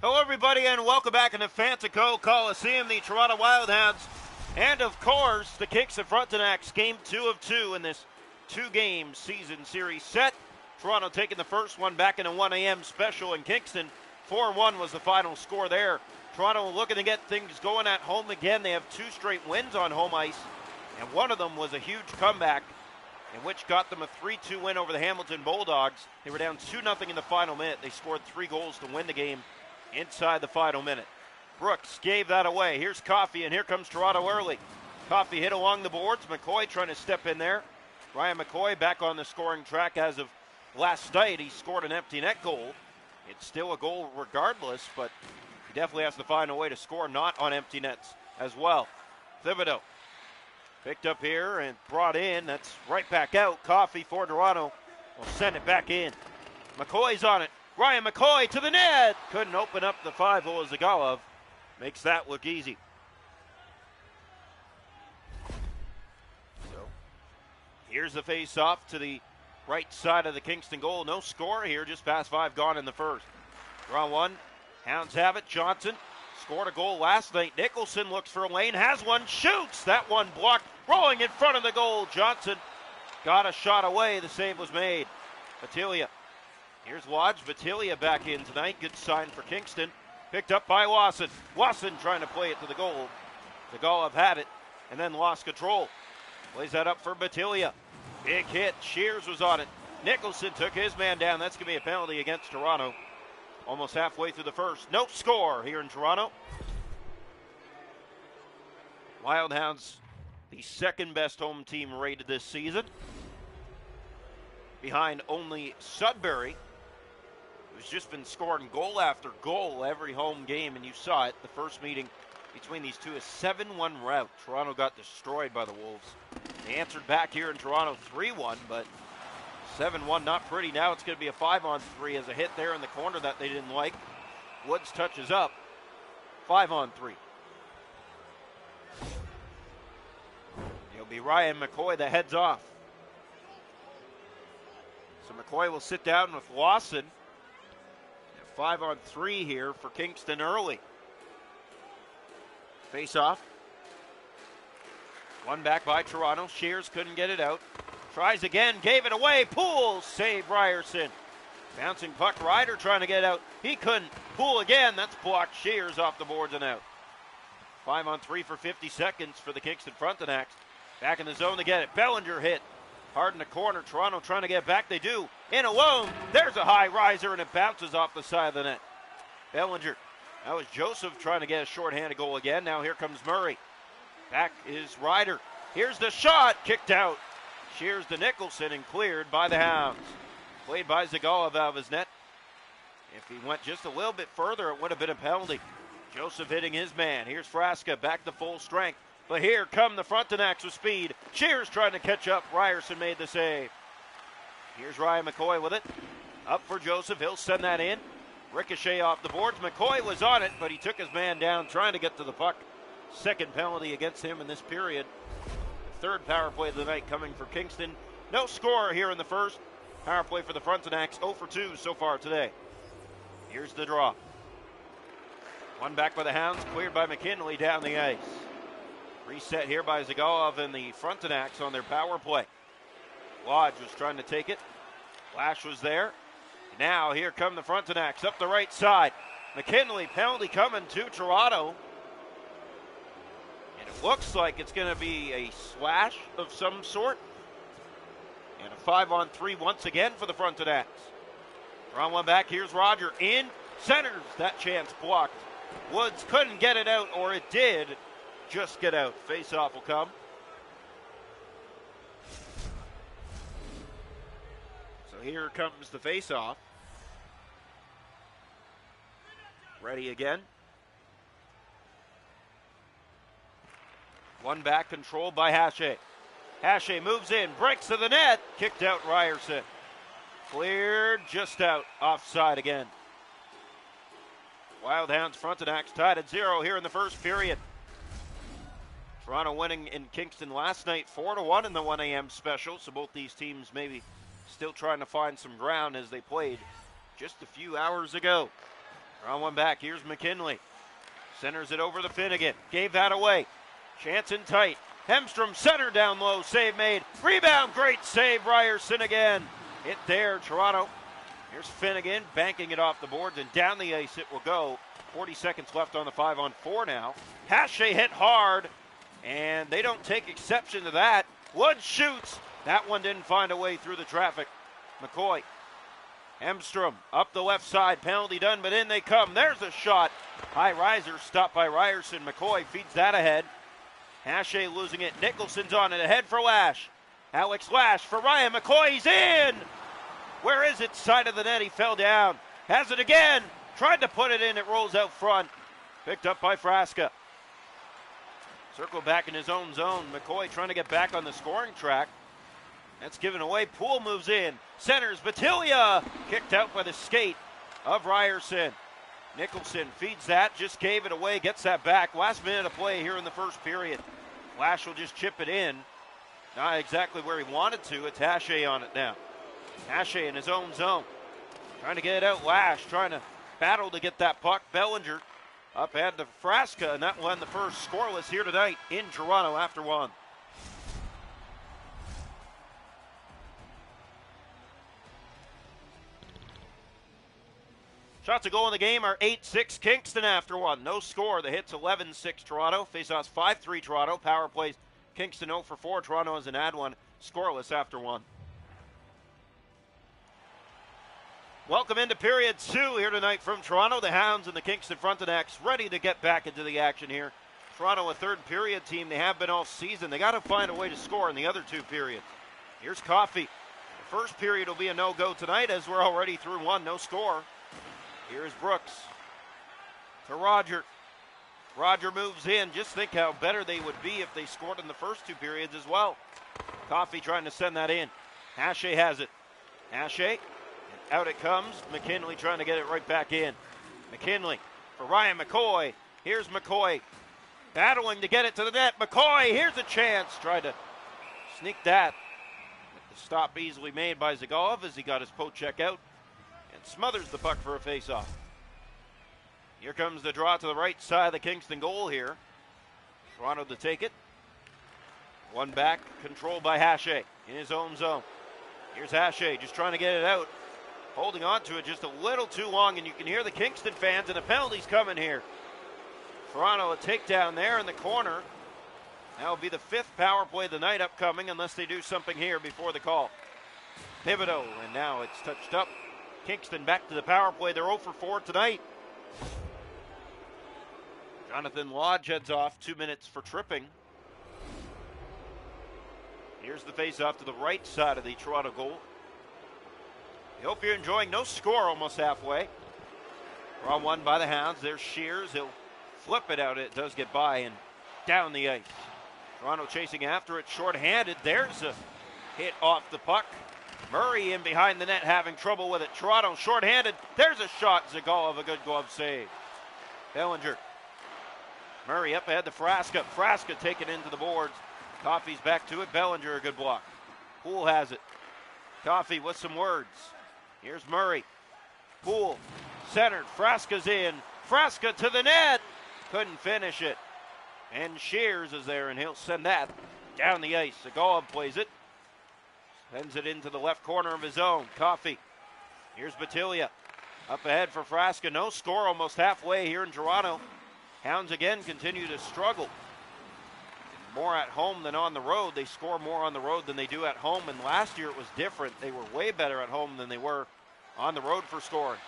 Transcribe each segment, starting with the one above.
Hello, everybody, and welcome back into Fantico Coliseum, the Toronto Wildhounds, and of course, the Kingston Frontenacs, game 2 of 2 in this two-game season series set. Toronto taking the first one back in a 1 a.m. special in Kingston. 4-1 was the final score there. Toronto looking to get things going at home again. They have 2 straight wins on home ice, and one of them was a huge comeback, in which got them a 3-2 win over the Hamilton Bulldogs. They were down 2-0 in the final minute. They scored 3 goals to win the game inside the final minute. Brooks gave that away. Here's Coffey, and here comes Toronto early. Coffey hit along the boards. McCoy trying to step in there. Ryan McCoy back on the scoring track as of last night. He scored an empty net goal. It's still a goal regardless, but he definitely has to find a way to score not on empty nets as well. Thibodeau picked up here and brought in. That's right back out. Coffey for Toronto will send it back in. McCoy's on it. Ryan McCoy to the net. Couldn't open up the 5-hole as Zagalov makes that look easy. So here's the face-off to the right side of the Kingston goal. No score here, just past 5 gone in the first. Draw one. Hounds have it. Johnson scored a goal last night. Nicholson looks for a lane, has one, shoots. That one blocked, rolling in front of the goal. Johnson got a shot away. The save was made. Battaglia. Here's Lodge. Battaglia back in tonight. Good sign for Kingston. Picked up by Lawson. Lawson trying to play it to the goal. Zagalov had it and then lost control. Plays that up for Battaglia. Big hit. Shears was on it. Nicholson took his man down. That's going to be a penalty against Toronto. Almost halfway through the first. No score here in Toronto. Wildhounds, the second best home team rated this season, behind only Sudbury, who's just been scoring goal after goal every home game, and you saw it. The first meeting between these two is 7-1 rout. Toronto got destroyed by the Wolves. They answered back here in Toronto 3-1, but 7-1 not pretty. Now it's going to be a 5-on-3 as a hit there in the corner that they didn't like. Woods touches up. 5-on-3. It'll be Ryan McCoy that heads off. So McCoy will sit down with Lawson. 5-on-3 here for Kingston early. Face off. One back by Toronto. Shears couldn't get it out. Tries again, gave it away. Poole save Ryerson. Bouncing puck. Ryder trying to get out. He couldn't. Poole again. That's blocked. Shears off the boards and out. 5-on-3 for 50 seconds for the Kingston Frontenacs. Back in the zone to get it. Bellinger hit. Hard in the corner. Toronto trying to get back. They do. In alone. There's a high riser, and it bounces off the side of the net. Bellinger. That was Joseph trying to get a shorthanded goal again. Now here comes Murray. Back is Ryder. Here's the shot. Kicked out. Shears to Nicholson and cleared by the Hounds. Played by Zagalov out of his net. If he went just a little bit further, it would have been a penalty. Joseph hitting his man. Here's Frasca back to full strength. But here come the Frontenacs with speed. Shears trying to catch up. Ryerson made the save. Here's Ryan McCoy with it. Up for Joseph. He'll send that in. Ricochet off the boards. McCoy was on it, but he took his man down trying to get to the puck. Second penalty against him in this period. Third power play of the night coming for Kingston. No score here in the first. Power play for the Frontenacs. 0 for 2 so far today. Here's the draw. One back by the Hounds. Cleared by McKinley down the ice. Reset here by Zagalov and the Frontenacs on their power play. Lodge was trying to take it. Flash was there. Now here come the Frontenacs up the right side. McKinley, penalty coming to Toronto. And it looks like it's going to be a slash of some sort. And a 5-on-3 once again for the Frontenacs. Drawn one back. Here's Roger in. Centers. That chance blocked. Woods couldn't get it out, or it did just get out. Face-off will come. So here comes the face-off. Ready again. One back, controlled by Hache. Hache moves in, breaks to the net, kicked out Ryerson. Cleared, just out, offside again. Wildhounds Frontenacs tied at 0 here in the first period. Toronto winning in Kingston last night 4-1 in the 1 a.m. special, so both these teams maybe still trying to find some ground as they played just a few hours ago. On one back, here's McKinley. Centers it over to Finnegan. Gave that away. Chance in tight. Hemstrom center down low. Save made. Rebound. Great save. Ryerson again. Hit there. Toronto. Here's Finnegan banking it off the boards, and down the ice it will go. 40 seconds left on the 5-on-4 now. Hache hit hard, and they don't take exception to that. Woods shoots. That one didn't find a way through the traffic. McCoy. Hemstrom up the left side. Penalty done, but in they come. There's a shot. High riser stopped by Ryerson. McCoy feeds that ahead. Hache losing it. Nicholson's on it. Ahead for Lash. Alex Lash for Ryan McCoy. He's in. Where is it? Side of the net. He fell down. Has it again. Tried to put it in. It rolls out front. Picked up by Frasca. Circle back in his own zone. McCoy trying to get back on the scoring track. That's given away. Poole moves in. Centers. Battaglia kicked out by the skate of Ryerson. Nicholson feeds that. Just gave it away. Gets that back. Last minute of play here in the first period. Lash will just chip it in. Not exactly where he wanted to. It's Hache on it now. Hache in his own zone. Trying to get it out. Lash trying to battle to get that puck. Bellinger up ahead to Frasca, and that won the first scoreless here tonight in Toronto after one. Shots to goal in the game are 8-6 Kingston after one. No score. The hits 11-6 Toronto. Faceoffs 5-3 Toronto. Power plays Kingston 0 for 4. Toronto has an add one. Scoreless after one. Welcome into period 2 here tonight from Toronto. The Hounds and the Kingston Frontenacs ready to get back into the action here. Toronto a third period team. They have been all season. They got to find a way to score in the other two periods. Here's Coffey. The first period will be a no-go tonight as we're already through one. No score. Here's Brooks to Roger. Roger moves in. Just think how better they would be if they scored in the first two periods as well. Coffey trying to send that in. Hache has it. Hache. Out it comes. McKinley trying to get it right back in. McKinley for Ryan McCoy. Here's McCoy battling to get it to the net. McCoy, here's a chance. Tried to sneak that. The stop easily made by Zagalov as he got his poke check out and smothers the puck for a faceoff. Here comes the draw to the right side of the Kingston goal here. Toronto to take it. One back, controlled by Hache in his own zone. Here's Hache just trying to get it out. Holding on to it just a little too long, and you can hear the Kingston fans, and the penalty's coming here. Toronto a takedown there in the corner. That will be the 5th power play of the night upcoming unless they do something here before the call. Thibodeau, and now it's touched up. Kingston back to the power play. They're 0 for 4 tonight. Jonathan Lodge heads off. 2 minutes for tripping. Here's the face-off to the right side of the Toronto goal. I hope you're enjoying. No score almost halfway. We're on one by the Hounds. There's Shears. He'll flip it out. It does get by and down the ice. Toronto chasing after it. Short-handed. There's a hit off the puck. Murray in behind the net having trouble with it. Toronto short-handed. There's a shot. Zagalov, a good glove save. Bellinger. Murray up ahead to Frasca. Frasca taken into the boards. Coffey's back to it. Bellinger, a good block. Poole has it. Coffey with some words. Here's Murray. Poole centered. Frasca's in. Frasca to the net. Couldn't finish it. And Shears is there, and he'll send that down the ice. Zagalov plays it. Sends it into the left corner of his own. Coffey. Here's Battaglia. Up ahead for Frasca. No score almost halfway here in Toronto. Hounds again continue to struggle. More at home than on the road. They score more on the road than they do at home, and last year it was different. They were way better at home than they were on the road for scoring.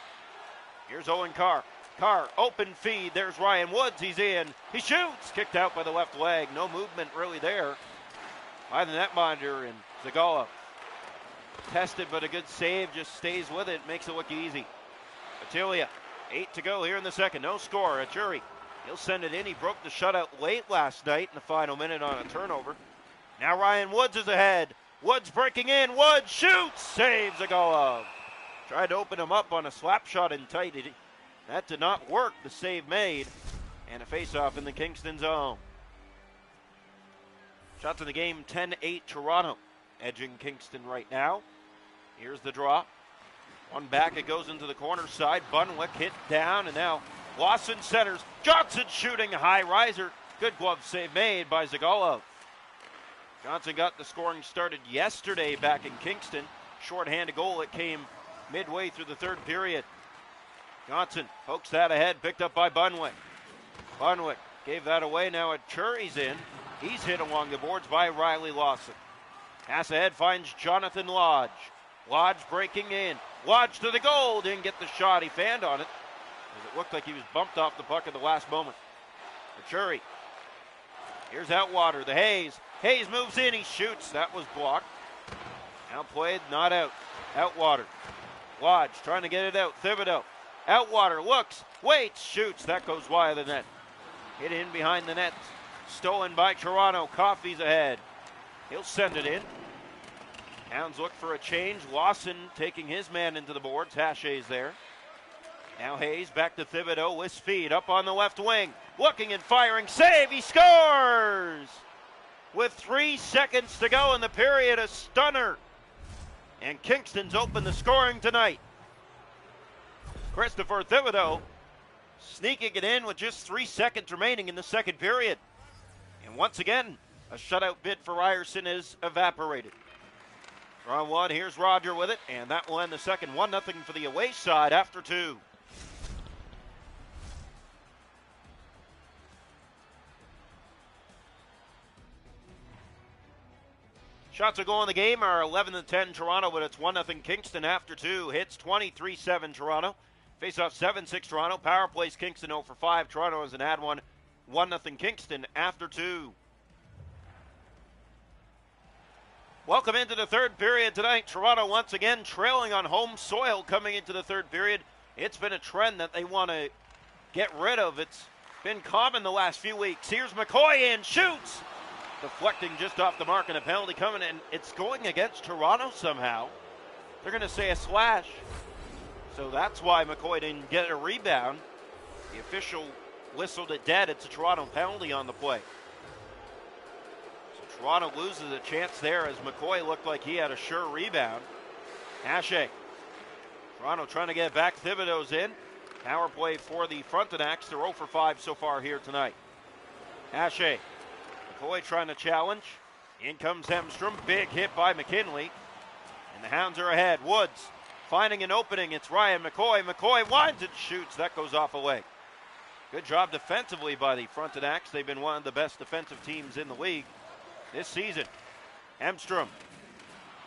Here's Owen Carr. Carr, open feed. There's Ryan Woods. He's in. He shoots. Kicked out by the left leg. No movement really there by the netminder, and Zagalov tested, but a good save. Just stays with it. Makes it look easy. Battaglia, 8 to go here in the second. No score. A jury. He'll send it in. He broke the shutout late last night in the final minute on a turnover. Now Ryan Woods is ahead. Woods breaking in. Woods shoots. Saves Zagalov. Tried to open him up on a slap shot in tight. That did not work. The save made. And a face-off in the Kingston zone. Shots in the game, 10-8 Toronto. Edging Kingston right now. Here's the draw. One back, it goes into the corner side. Bunwick hit down, and now Lawson centers. Johnson shooting a high riser. Good glove save made by Zagolov. Johnson got the scoring started yesterday back in Kingston. Shorthanded goal, it came midway through the third period. Johnson pokes that ahead, picked up by Bunwick. Bunwick gave that away, now a Churi's in. He's hit along the boards by Riley Lawson. Pass ahead finds Jonathan Lodge. Lodge breaking in. Lodge to the goal, didn't get the shot, he fanned on it, as it looked like he was bumped off the puck at the last moment. The Churi. Here's Outwater, the Hayes. Hayes moves in, he shoots, that was blocked. Outplayed, not out. Outwater. Lodge trying to get it out, Thibodeau. Outwater looks, waits, shoots, that goes wide of the net. Hit in behind the net, stolen by Toronto, Coffey's ahead. He'll send it in. Hounds look for a change. Lawson taking his man into the boards. Hachet's there. Now Hayes back to Thibodeau with speed up on the left wing. Looking and firing. Save. He scores! With 3 seconds to go in the period, a stunner. And Kingston's opened the scoring tonight. Christopher Thibodeau sneaking it in with just 3 seconds remaining in the second period. And once again, a shutout bid for Ryerson is evaporated. Draw one, here's Roger with it, and that will end the second. 1-0 for the away side after 2. Shots a goal in the game are 11-10 Toronto, but it's 1-0 Kingston after 2. Hits 23-7 Toronto. Face-off 7-6 Toronto. Power plays Kingston 0 for 5. Toronto has an ad one. 1-0 Kingston after 2. Welcome into the third period tonight. Toronto once again trailing on home soil coming into the third period. It's been a trend that they want to get rid of. It's been common the last few weeks. Here's McCoy in, shoots! Deflecting just off the mark and a penalty coming in. It's going against Toronto somehow. They're going to say a slash. So that's why McCoy didn't get a rebound. The official whistled it dead. It's a Toronto penalty on the play. So Toronto loses a chance there as McCoy looked like he had a sure rebound. Hachet. Toronto trying to get back. Thibodeau's in. Power play for the Frontenacs. They're 0 for 5 so far here tonight. Hachet. McCoy trying to challenge. In comes Hemstrom. Big hit by McKinley. And the Hounds are ahead. Woods finding an opening. It's Ryan McCoy. McCoy winds and shoots. That goes off a leg. Good job defensively by the Frontenacs. They've been one of the best defensive teams in the league this season. Hemstrom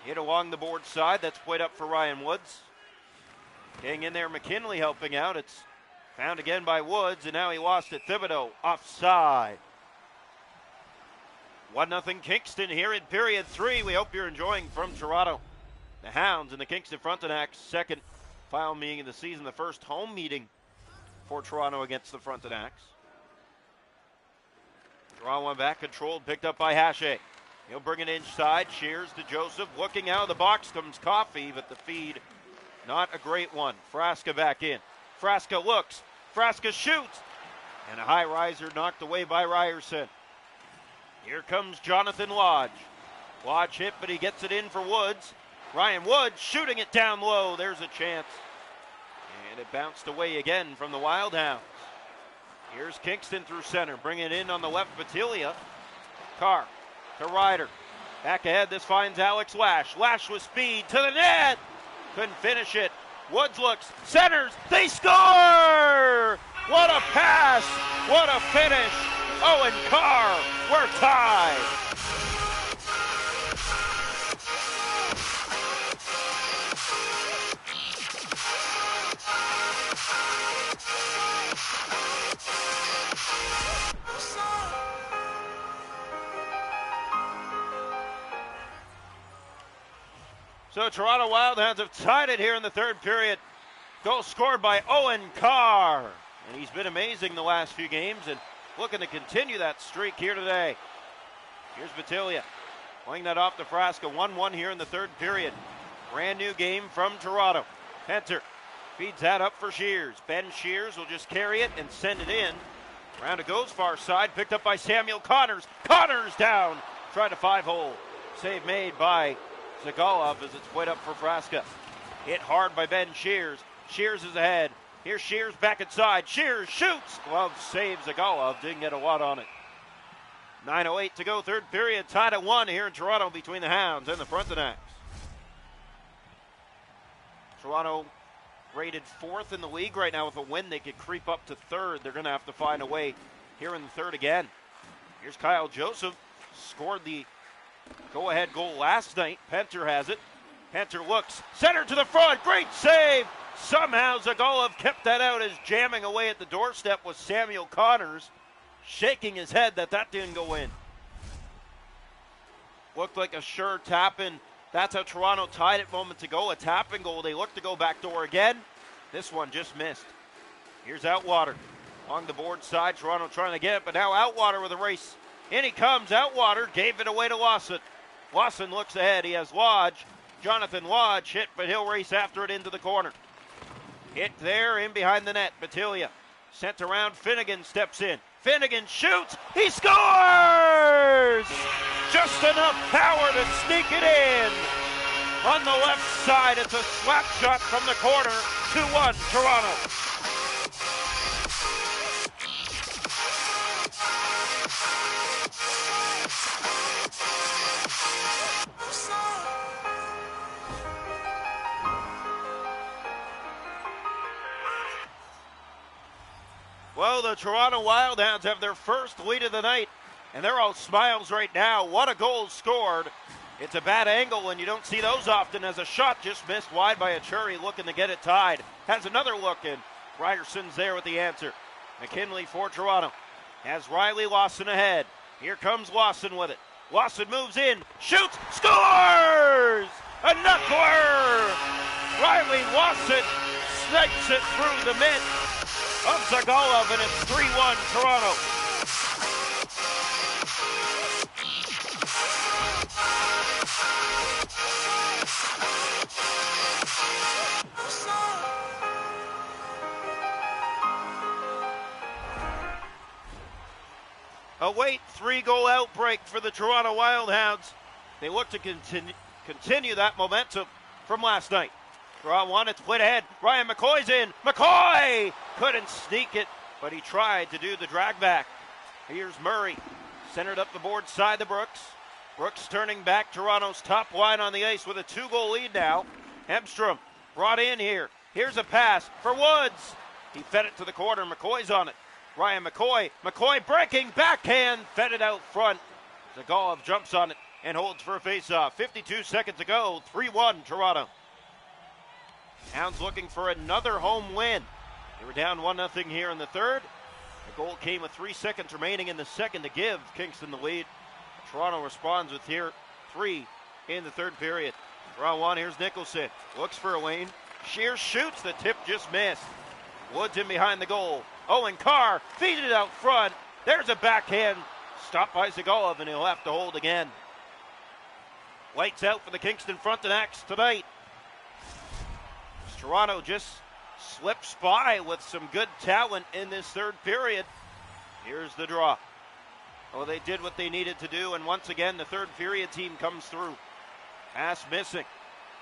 hit along the board side. That's played up for Ryan Woods. Getting in there, McKinley helping out. It's found again by Woods, and now he lost it. Thibodeau offside. 1-0 Kingston here in period 3. We hope you're enjoying from Toronto. The Hounds and the Kingston Frontenacs, second final meeting of the season, the first home meeting for Toronto against the Frontenacs. Draw one back, controlled, picked up by Hachet. He'll bring it inside, Shears to Joseph. Looking out of the box comes Coffey, but the feed, not a great one. Frasca back in. Frasca looks, Frasca shoots, and a high riser knocked away by Ryerson. Here comes Jonathan Lodge. Lodge hit, but he gets it in for Woods. Ryan Woods shooting it down low. There's a chance. And it bounced away again from the Wild Hounds. Here's Kingston through center. Bring it in on the left, Batilia. Carr to Ryder. Back ahead, this finds Alex Lash. Lash with speed to the net. Couldn't finish it. Woods looks, centers, they score! What a pass, what a finish. Owen Carr, we're tied. So Toronto Wildhounds have tied it here in the third period. Goal scored by Owen Carr. And he's been amazing the last few games and looking to continue that streak here today. Here's Batilia playing that off to Frasca. 1-1 here in the third period. Brand new game from Toronto. Penter feeds that up for Shears. Ben Shears will just carry it and send it in. Round it goes far side, picked up by Samuel Connors. Connors down, trying to 5-hole. Save made by Zagolov as it's played up for Frasca. Hit hard by Ben Shears. Shears is ahead. Here's Shears back inside. Shears shoots. Glove saves Zagala. Didn't get a lot on it. 9:08 to go, third period. Tied at 1 here in Toronto between the Hounds and the Frontenacs. Toronto rated 4th in the league right now. With a win, they could creep up to 3rd. They're going to have to find a way here in the 3rd again. Here's Kyle Joseph. Scored the go-ahead goal last night. Penter has it. Penter looks. Center to the front. Great save. Somehow Zagolov kept that out as jamming away at the doorstep was Samuel Connors, shaking his head that didn't go in. Looked like a sure tap-in. That's how Toronto tied it moments ago. A tap-in goal. They look to go back door again. This one just missed. Here's Outwater. Along the board side, Toronto trying to get it, but now Outwater with a race. In he comes. Outwater gave it away to Lawson. Lawson looks ahead. He has Lodge. Jonathan Lodge hit, but he'll race after it into the corner. Hit there, in behind the net. Battaglia sent around. Finnegan steps in. Finnegan shoots. He scores! Just enough power to sneak it in. On the left side, it's a slap shot from the corner. 2-1 Toronto. Well, the Toronto Wildhounds have their first lead of the night, and they're all smiles right now. What a goal scored. It's a bad angle, and you don't see those often, as a shot just missed wide by Achuri, looking to get it tied. Has another look in. Ryderson's there with the answer. McKinley for Toronto. Has Riley Lawson ahead. Here comes Lawson with it. Lawson moves in, shoots, scores! A knuckler! Riley Lawson snipes it through the mitt of Zagolov, and it's 3-1 Toronto. A late 3-goal outbreak for the Toronto Wildhounds. They look to continue that momentum from last night. Draw one, it's played ahead. Ryan McCoy's in. McCoy couldn't sneak it, but he tried to do the drag back. Here's Murray, centered up the board side to Brooks. Brooks turning back. Toronto's top line on the ice with a 2-goal lead now. Hemstrom brought in here. Here's a pass for Woods. He fed it to the corner. McCoy's on it. Ryan McCoy. McCoy breaking backhand. Fed it out front. Zagolov jumps on it and holds for a faceoff. 52 seconds to go. 3-1 Toronto. Hounds looking for another home win. They were down 1-0 here in the third. The goal came with 3 seconds remaining in the second to give Kingston the lead. Toronto responds with here 3 in the third period. Draw one, here's Nicholson. Looks for a lane. Shears shoots, the tip just missed. Woods in behind the goal. Owen Carr feeds it out front. There's a backhand. Stopped by Zagolov, and he'll have to hold again. Lights out for the Kingston Frontenacs tonight. Toronto just slips by with some good talent in this third period. Here's the draw. Oh, they did what they needed to do, and once again, the third period team comes through. Pass missing.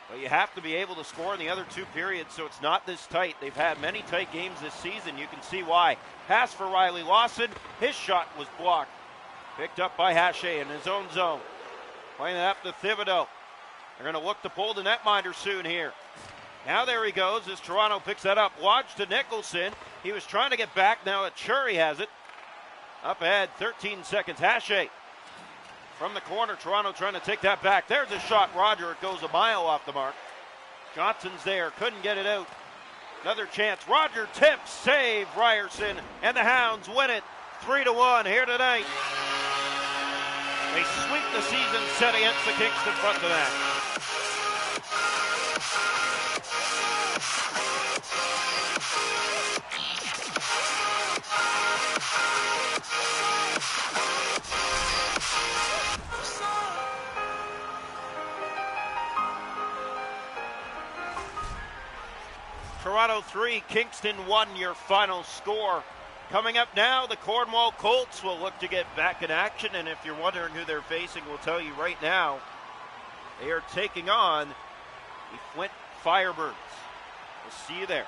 But you have to be able to score in the other 2 periods, so it's not this tight. They've had many tight games this season. You can see why. Pass for Riley Lawson. His shot was blocked. Picked up by Hache in his own zone. Playing it up to Thibodeau. They're going to look to pull the netminder soon here. Now there he goes as Toronto picks that up. Lodge to Nicholson. He was trying to get back. Now Achuri has it. Up ahead, 13 seconds. Hache from the corner. Toronto trying to take that back. There's a shot. Roger. It goes a mile off the mark. Johnson's there. Couldn't get it out. Another chance. Roger tips. Save. Ryerson. And the Hounds win it 3-1 here tonight. They sweep the season set against the Kingston Frontenacs. Toronto 3, Kingston 1, your final score. Coming up now, the Cornwall Colts will look to get back in action, and if you're wondering who they're facing, we'll tell you right now. They are taking on the Flint Firebirds. We'll see you there.